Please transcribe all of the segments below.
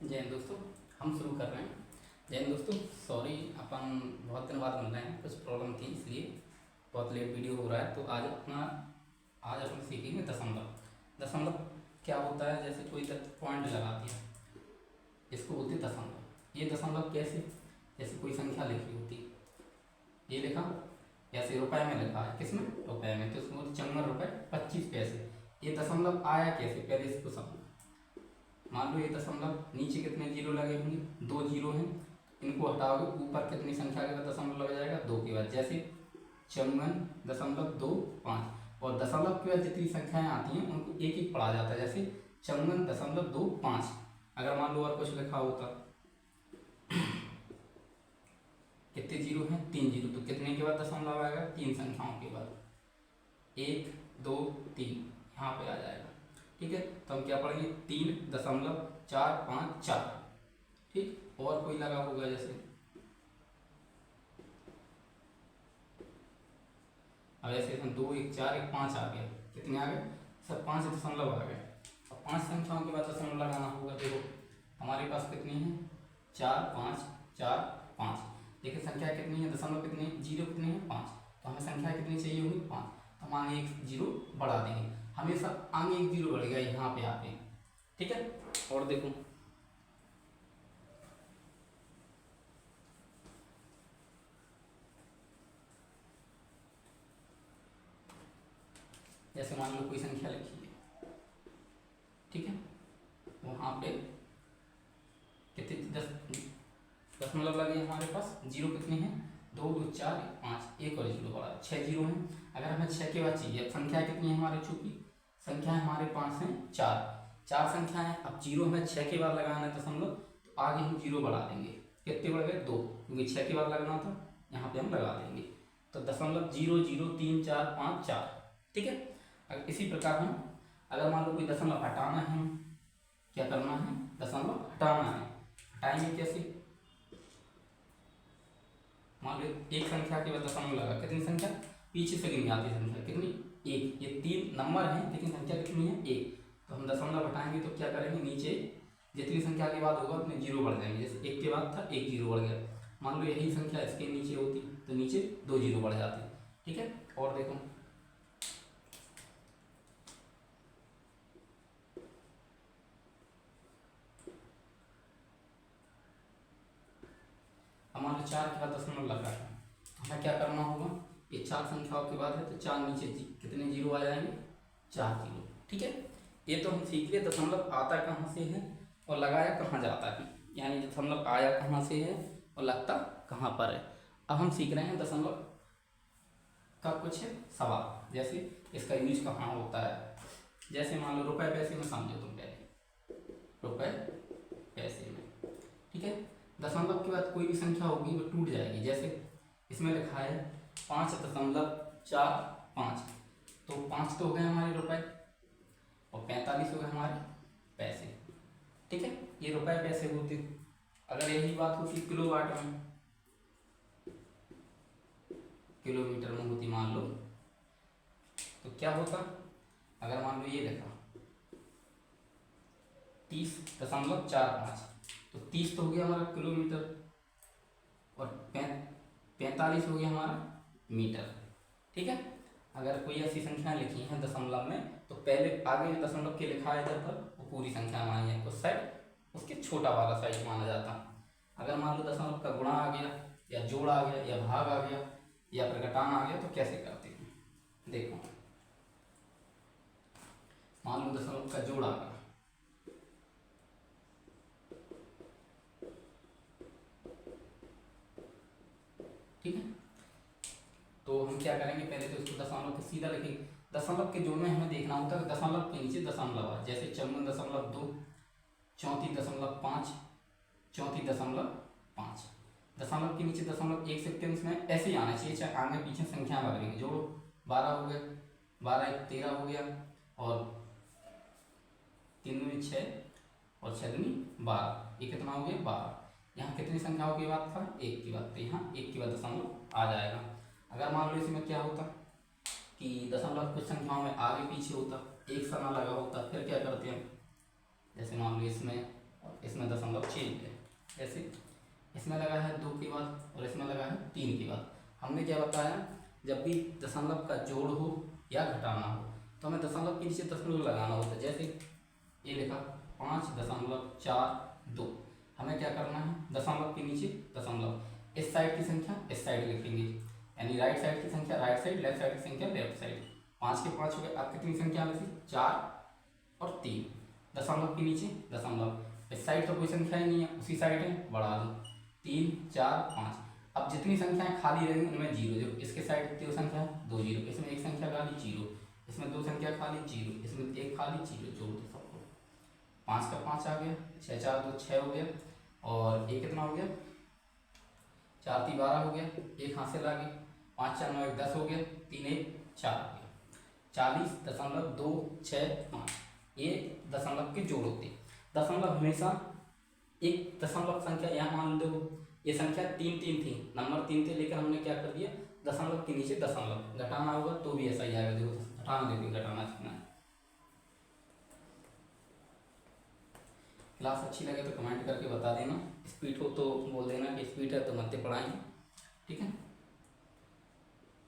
जय हिंद दोस्तों। हम शुरू कर रहे हैं। जय हिंद दोस्तों। सॉरी, अपन बहुत दिन बाद मिल रहे हैं, कुछ प्रॉब्लम थी इसलिए बहुत लेट वीडियो हो रहा है। तो आज अपन सीखेंगे दशमलव। दशमलव क्या होता है? जैसे कोई पॉइंट लगा दिया, इसको बोलते हैं दशमलव। ये दशमलव कैसे? जैसे कोई संख्या लिखी होती, ये लिखा, ऐसे रुपए में लिखा है, किसमें? रुपए में, तो इसको बोलते 54 रुपये 25 पैसे। ये दशमलव आया कैसे, पहले इसको समझो। मान लो ये दशमलव, नीचे कितने जीरो लगे होंगे? 2 जीरो हैं, इनको हटाओगे, ऊपर कितनी संख्या के बाद दशमलव लग जाएगा? 2 के बाद। जैसे 54.25, और दशमलव के बाद जितनी संख्याएं आती हैं उनको एक एक पढ़ा जाता है। जैसे 54.25। अगर मान लो और कुछ लिखा होता, कितने जीरो हैं? 3 जीरो, तो कितने के बाद दशमलव आएगा? 3 संख्याओं के बाद, 1 2 3 यहाँ पे आ जाएगा। ठीक है, तो हम क्या पढ़ेंगे? 3.454। ठीक, और कोई लगा होगा, जैसे अब ऐसे 2 1 4 1 5 आ गया। कितने आ गए? सब 5 दशमलव आ गए। अब 5 संख्याओं के बाद दशमलव लगाना होगा। देखो हमारे पास कितनी है? 4 5 4 5। देखिए संख्या कितनी है, दशमलव कितनी है, जीरो कितने हैं? 5। तो हमें संख्या कितनी चाहिए होगी? 5। तो हम आगे एक जीरो बढ़ा देंगे, हमेशा आगे एक जीरो बढ़ेगा यहाँ पे आके। ठीक है, और देखो जैसे मान लो कोई संख्या लिखी है, ठीक है, वहाँ पे कितने दशमलव लगे हमारे पास? जीरो कितने हैं? 2 2 4 1 5, एक और जीरो बढ़ा, 6 जीरो हैं। अगर हमें 6 के बाद चाहिए, संख्या कितनी है हमारे? चूंकि संख्या हमारे पास है 4 संख्याएं, अब जीरो हमें 6 के बाद लगाना है दशमलव, तो आगे हम जीरो बढ़ा देंगे। कितने बढ़ गए? 2, क्योंकि 6 के बाद लगना था, यहाँ पे हम लगा देंगे। तो दशमलव 0 0 3 4 5 4। ठीक है, अगर इसी प्रकार हम, अगर मान लो कोई दशमलव हटाना है, हम क्या करना है? दशमलव हटाना है। हटाएंगे कैसे? मान लो एक संख्या के बाद दशमलव लगा, कितनी संख्या पीछे से गिनी आती संख्या? कितनी? 1। ये 3 नंबर है लेकिन संख्या कितनी है? 1। तो हम दशमलव हटाएंगे तो क्या करेंगे? नीचे जितनी संख्या के बाद होगा उतने जीरो बढ़ जाएंगे। जैसे 1 के बाद था, 1 जीरो बढ़ गया। मान लो यही संख्या इसके नीचे होती तो नीचे 2 जीरो बढ़ जाते। ठीक है, और देखो हमारे 4 के बाद दशमलव लगा है, हमें क्या करना होगा? ये 4 संख्याओं के बाद है तो 4 नीचे कितने जीरो आ जाएंगे? 4 जीरो। ठीक है, ये तो हम सीख लिए दशमलव आता कहाँ से है और लगाया कहाँ जाता है, यानी दशमलव आया कहाँ से है और लगता कहाँ पर है। अब हम सीख रहे हैं दशमलव का कुछ सवाल, जैसे इसका यूज कहाँ होता है। जैसे मान लो रुपए पैसे में समझो तुम, पहले रुपए पैसे में। ठीक है, दशमलव के बाद कोई भी संख्या होगी वो टूट जाएगी। जैसे इसमें लिखा है 5.45, तो 5 तो हो गए हमारे रुपए और 45 हो गए हमारे पैसे। ठीक है, ये रुपए पैसे होते। अगर यही बात होती किलोवाट में, किलोमीटर में होती मान लो, तो क्या होता? अगर मान लो ये लिखा 30.45, तो 30 तो हो गया हमारा किलोमीटर और 45 हो गया हमारा मीटर। ठीक है, अगर कोई ऐसी संख्या लिखी है दशमलव में, तो पहले आगे जो दशमलव के लिखा है इधर पर वो पूरी संख्या मानी है, उस साइड उसके छोटा वाला साइड माना जाता। अगर मान लो दशमलव का गुणा आ गया या जोड़ आ गया या भाग आ गया या फिर घटाना आ गया, तो कैसे करते हैं? देखो मान लो दशमलव का जोड़ आ गया, ठीक है, तो हम क्या करेंगे? पहले तो इसको दशमलव के सीधा लिखेंगे। दशमलव के जोड़ में हमें देखना होता है दशमलव के नीचे दशमलव है। जैसे 54.2, 34.5, 34.5। दशमलव के नीचे दशमलव 1 से 3 में ऐसे ही आना चाहिए, चाहे आगे पीछे संख्या बदलेंगे। जोड़ो 12 हो गए, 12 1 13 हो गया, और 3 दूनी 6 और 6 दूनी 12, ये कितना हो गया? 12। यहाँ कितनी संख्याओं की बात था? 1 की बात, तो यहाँ 1 के बाद दशमलव आ जाएगा। अगर मान लो इसमें क्या होता कि दशमलव कुछ संख्याओं में आगे पीछे होता, एक सा ना लगा होता, फिर क्या करते हैं? जैसे मान लो इसमें और इसमें दशमलव चेंज है। ऐसे इसमें लगा है 2 के बाद और इसमें लगा है 3 के बाद। हमने क्या बताया, जब भी दशमलव का जोड़ हो या घटाना हो तो हमें दशमलव के नीचे दशमलव लगाना होता है। जैसे ये लिखा 5.42, हमें क्या करना है, दशमलव के नीचे दशमलव, इस साइड की संख्या इस साइड लिखेंगे, यानी राइट साइड की संख्या राइट साइड, लेफ्ट साइड की संख्या लेफ्ट साइड। 5 के 5 हो गए। अब कितनी संख्या बची, 4 और 3, दशमलव के नीचे दशमलव, इस साइड तो कोई संख्या ही नहीं है, उसी साइड है, बढ़ा दो, 3 4 5। अब जितनी संख्याएं खाली रहेंगी उनमें जीरो, जो इसके साइड 2 संख्या है 2 जीरो, इसमें 1 संख्या खाली 0, इसमें 2 संख्या खाली 0, इसमें 1 खाली 0, जोड़ दो सबको। 5 का 5 आ गया, 6 4 2 6 हो गया, और ये कितना हो गया, 4 3 12 हो गया, एक हाथ से लागे, 5 4 9 1 10 हो गया, 3 1 4 हो गया, 40.265। ये दशमलव के जोड़ होते। दशमलव हमेशा एक दशमलव संख्या, यहाँ मान लो ये संख्या 3 3 थी, नंबर 3 थे, लेकिन हमने क्या कर दिया, दशमलव के नीचे दशमलव, घटाना होगा तो भी ऐसा ही आएगा। देखो घटाना, देखो घटाना कितना है। क्लास अच्छी लगे तो कमेंट करके बता देना, स्पीड हो तो बोल देना कि स्पीड है तो मध्य पढ़ाएंगे, ठीक है।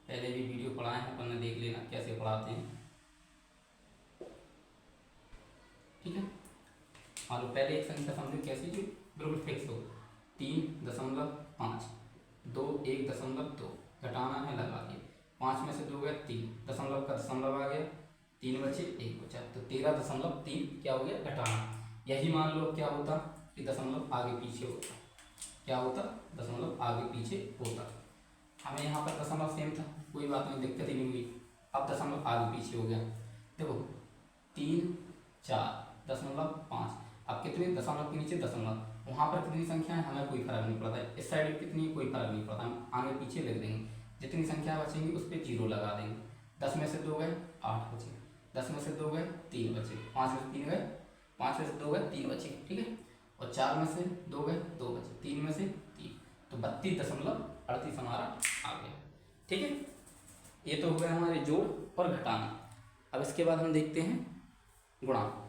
पहले भी वीडियो पढ़ाए हैं, अपन ने देख लेना कैसे पढ़ाते हैं, ठीक है। और पहले एक संख्या समझो कैसी, जो बिल्कुल फिक्स हो, 3.5, 2 1.2, घटाना है लगा दिए, 5 में से 2 गया 3, दशमलव का दशमलव आ गया, 3 बचे 1 बचा, तो 13.3 क्या हो गया, घटाना। यही मान लो क्या होता कि दशमलव आगे पीछे होता, क्या होता, दशमलव आगे पीछे होता। हमें यहाँ पर दशमलव सेम था, कोई बात नहीं, दिक्कत ही नहीं हुई। अब दशमलव आगे पीछे हो गया, देखो 3 4.5, अब कितने, दशमलव के नीचे दशमलव, वहाँ पर कितनी संख्या है हमें कोई फर्क नहीं पड़ता है, इस साइड कितनी कोई फर्क नहीं पड़ता, हम आगे पीछे लिख देंगे, जितनी संख्या बचेंगी उस पर 0 लगा देंगे। 10 में से 2 गए 8 बचे, 10 में से 2 गए 3 बचे, 5 में से 3 गए, 5 में से 2 गए 3 बचे, ठीक है। और 4 में से 2 गए 2 बचे, 3 में से 3, तो 32.38 हमारा आ गया, ठीक है। ये तो हो गए हमारे जोड़ और घटाना। अब इसके बाद हम देखते हैं गुणा।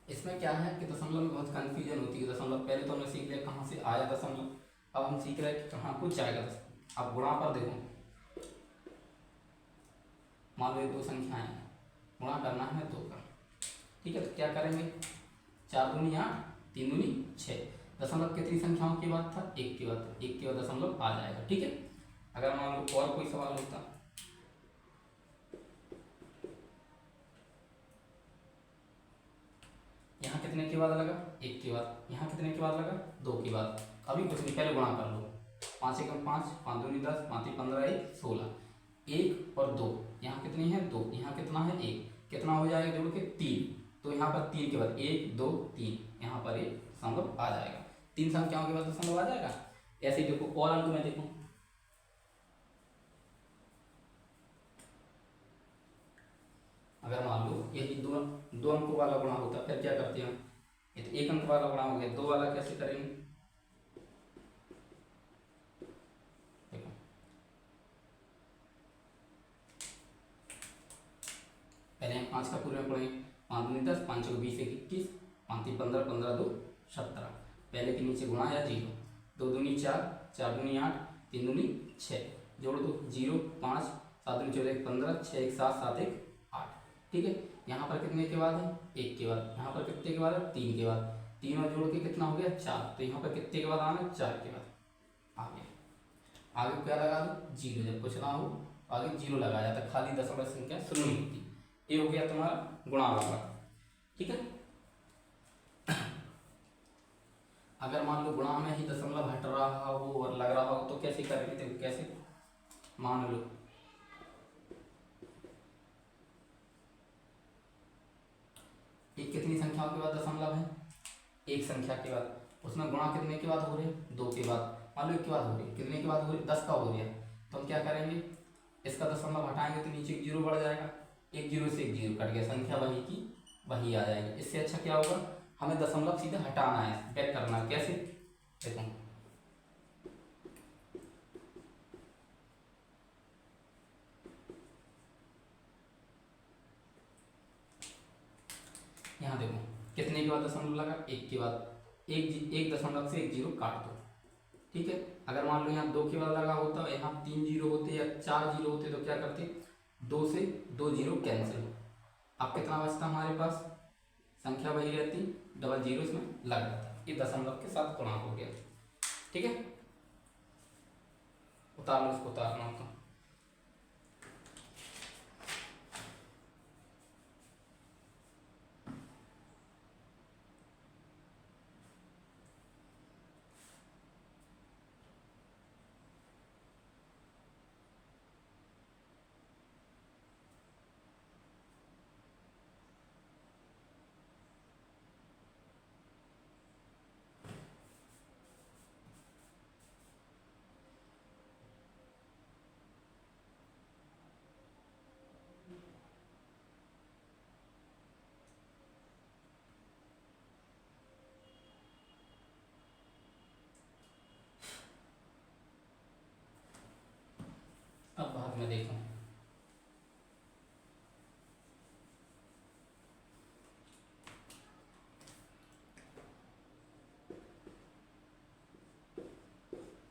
इसमें क्या है कि दशमलव में बहुत कन्फ्यूजन होती है। दशमलव पहले तो हमने सीख लिया कहाँ से आया दशमलव, अब हम सीख रहे हैं कि कहाँ कुछ जाएगा दशमलव। अब गुणा पर देखो, मान लो 2 संख्याएं हैं, गुणा करना है 2 का, ठीक है। तो क्या करेंगे, 4 दूनी 8, 3 दूनी 6, दशमलव कितनी संख्याओं के बाद था, 1 के बाद, तो 1 के बाद दशमलव आ जाएगा, ठीक है। अगर मान लो और कोई सवाल होता, यहाँ कितने के बाद लगा, 1 के बाद, यहाँ कितने के बाद लगा, 2 के बाद, अभी कुछ नहीं, पहले गुणा कर लो, 5 एकम 5, 5 दूनी 10, 5 15 1 16, 1 और 2, यहाँ कितनी है 2, यहाँ कितना है 1, कितना हो जाएगा जोड़ के 3, तो यहाँ पर 3 के बाद 1 2 3, यहाँ पर 1 दशमलव आ जाएगा, 3 संख्याओं के बाद दशमलव आ जाएगा। ऐसे ही देखो और अंक में देखो, अगर मान लो यही दो अंकों वाला गुणा होता, फिर क्या करते हैं, ये तो 1 अंक वाला गुणा हो गया, 2 वाला कैसे करेंगे, देखो पहले हम 5 का पूरे में पढ़ेंगे, 5 दूनी 10, 5 चौक 20 1 21, 5 3 15, 15 2 17, पहले के नीचे गुणा या 0, 2 दूनी 4, 4 दूनी 8, 3 दूनी 6, जोड़ दो 0 5, 7 दूनी 14 15, 6 1 7, 7 1 8, ठीक है। यहाँ पर कितने के बाद है, 1 के बाद, यहाँ पर कितने के बाद है, 3 के बाद, 3 और जोड़ के कितना हो गया 4, तो यहाँ पर कितने के बाद आना है, 4 के बाद आ गया। आगे क्या लगा दो 0, जब कुछ ना हो आगे 0 लगाया जाता, खाली दशमलव संख्या शुरू नहीं होती। ये हो गया तुम्हारा गुणा वाला, ठीक है। अगर मान लो गुणा में ही दशमलव हट रहा हो और लग रहा हो तो कैसे करेंगे, देखो कैसे, मान लो एक कितनी संख्याओं के बाद दशमलव है, एक संख्या के बाद, उसमें गुणा कितने के बाद हो रहे हैं, 2 के बाद, मान लो 1 के बाद हो रही है, कितने के बाद हो रही है, 10 का हो रहा है, तो हम क्या करेंगे, इसका दशमलव हटाएंगे तो नीचे 0 बढ़ जाएगा, 1 0 से 1 0 कट गया, संख्या वही की वही आ जाएगी। इससे अच्छा क्या होगा, हमें दशमलव सीधे हटाना है, बैक करना है, कैसे, देखो यहाँ देखो कितने के बाद दशमलव लगा, एक के बाद एक दशमलव से एक जीरो काट दो, ठीक है। अगर मान लो यहाँ 2 के बाद लगा होता, यहाँ 3 जीरो होते या 4 जीरो होते तो क्या करते, 2 से 2 जीरो कैंसिल, अब कितना बचता हमारे पास, संख्या वही रहती, डबल जीरो इसमें लग जाता, ये दशमलव के साथ गुणा हो गया, ठीक है। उतार लो, उसको उतारना होता। अब भाग में देखो,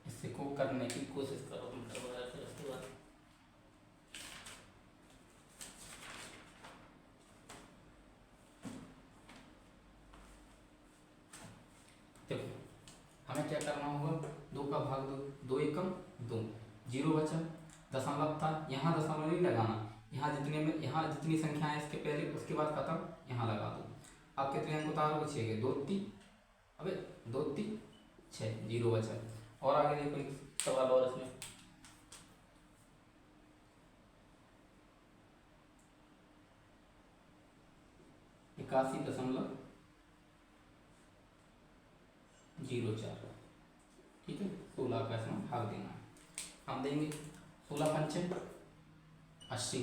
इससे को करने की कोशिश करो तुम, फिर उसके बाद देखो हमें क्या करना होगा, 2 का भाग 2, 2 एकम 2, जीरो बचा, दशमलव था, यहाँ दशमलव नहीं लगाना, यहाँ जितनी संख्या है इसके पहले उसके बाद खत्म, यहाँ लगा दो। अब कितने अंक उतारो, 6 के 2 3, अबे 2 3 6, जीरो बचा। और आगे देखो एक सवाल और इसमें, इक्यासी दशमलव 04, ठीक है, 16 का इसमें भाग देना है। हम देंगे 16 पंचे 80,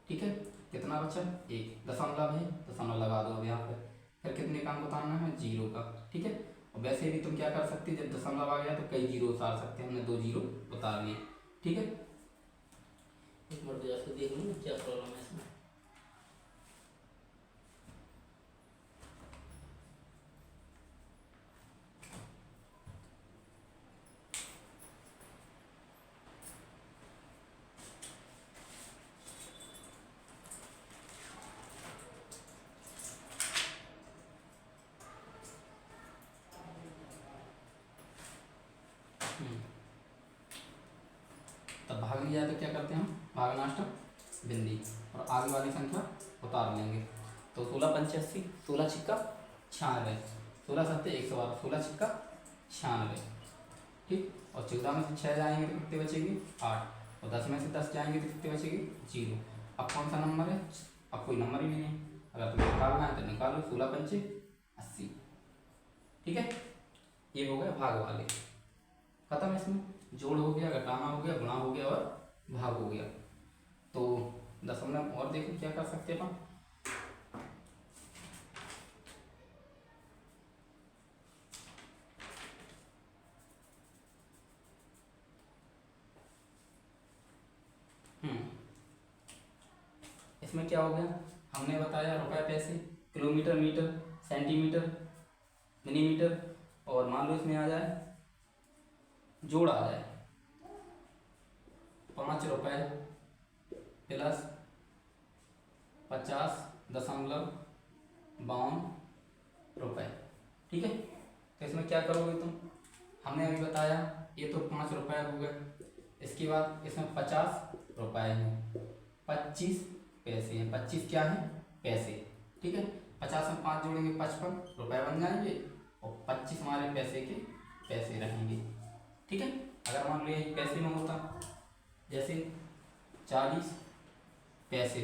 ठीक है। कितना बचा, एक दशमलव है, दशमलव लगा दो अब यहाँ पर, फिर कितने का अंक उतारना है, जीरो का, ठीक है। और वैसे भी तुम क्या कर सकते, जब दशमलव आ गया तो कई जीरो उतार सकते हैं, हमने 2 जीरो उतार लिए, ठीक है। एक मिनट जैसे देख लो क्या प्रॉब्लम है इसमें। तब भाग लिया तो क्या करते हैं हम, भागनाष्टक बिंदी, और आगे वाली संख्या उतार लेंगे। तो 16 पंचे 80, 16 छिक्का 96, 16 सत्ते 112, 16 छिक्का 96, ठीक। और 14 में से 6 जाएंगे तो कितने बचेगी, 8, और 10 में से 10 जाएंगे तो कितने बचेगी, 0। अब कौन सा नंबर है, अब कोई नंबर ही नहीं है, अगर तुम्हें निकालना है तो निकालो, 16 पंचे 80, ठीक है। ये हो गया भाग वाले, खत्म। इसमें जोड़ हो गया, घटाना हो गया, गुणा हो गया और भाग हो गया। तो दशमलव और देखो क्या कर सकते हैं अपन, इसमें क्या हो गया, हमने बताया रुपए पैसे, किलोमीटर मीटर, सेंटीमीटर, मिलीमीटर, और मान लो इसमें आ जाए जोड़ आ जाए 5 रुपए प्लस 50.52 रुपए, ठीक है। तो इसमें क्या करोगे तुम, हमने अभी बताया ये तो 5 रुपए हो गए, इसके बाद इसमें 50 रुपए हैं, 25 पैसे हैं, 25 क्या है, पैसे, ठीक है। 50 में 5 जोड़ेंगे 55 रुपए बन जाएंगे, और 25 हमारे पैसे के पैसे रहेंगे, ठीक है। अगर मान लो ये पैसे में होता, जैसे 40 पैसे